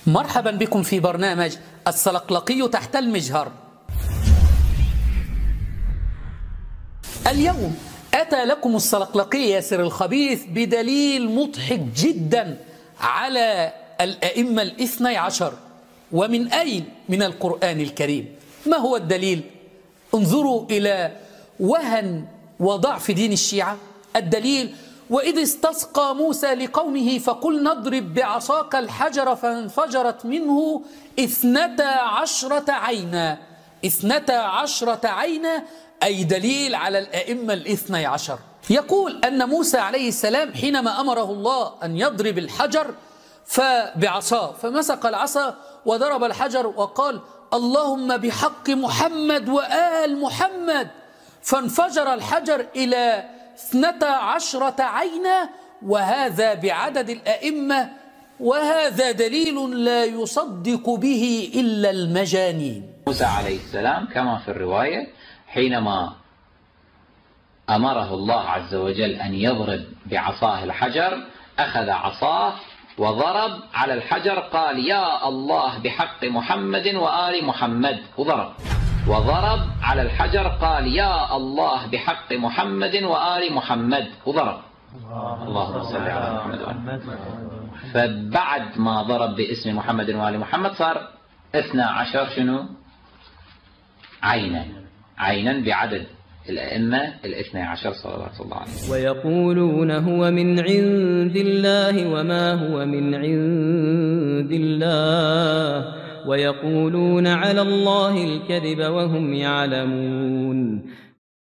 مرحبا بكم في برنامج السلقلقي تحت المجهر. اليوم أتى لكم السلقلقي ياسر الخبيث بدليل مضحك جدا على الأئمة الاثني عشر. ومن أين؟ من القرآن الكريم. ما هو الدليل؟ انظروا إلى وهن وضعف دين الشيعة. الدليل: وإذ استسقى موسى لقومه فقل نضرب بعصاك الحجر فانفجرت منه 12 عينا. 12 عينا أي دليل على الأئمة الاثني عشر. يقول أن موسى عليه السلام حينما أمره الله أن يضرب الحجر فبعصاه فمسك العصا وضرب الحجر وقال اللهم بحق محمد وآل محمد، فانفجر الحجر إلى 12 عينا، وهذا بعدد الأئمة، وهذا دليل لا يصدق به إلا المجانين. موسى عليه السلام كما في الرواية حينما أمره الله عز وجل أن يضرب بعصاه الحجر أخذ عصاه وضرب على الحجر، قال يا الله بحق محمد وآل محمد، وضرب على الحجر قال يا الله بحق محمد وآل محمد، وضرب. اللهم صل على محمد وآل محمد. فبعد ما ضرب باسم محمد وآل محمد صار 12 شنو؟ عينا بعدد الأئمة الاثني عشر صلوات الله عليه. ويقولون هو من عند الله وما هو من عند الله ويقولون على الله الكذب وهم يعلمون.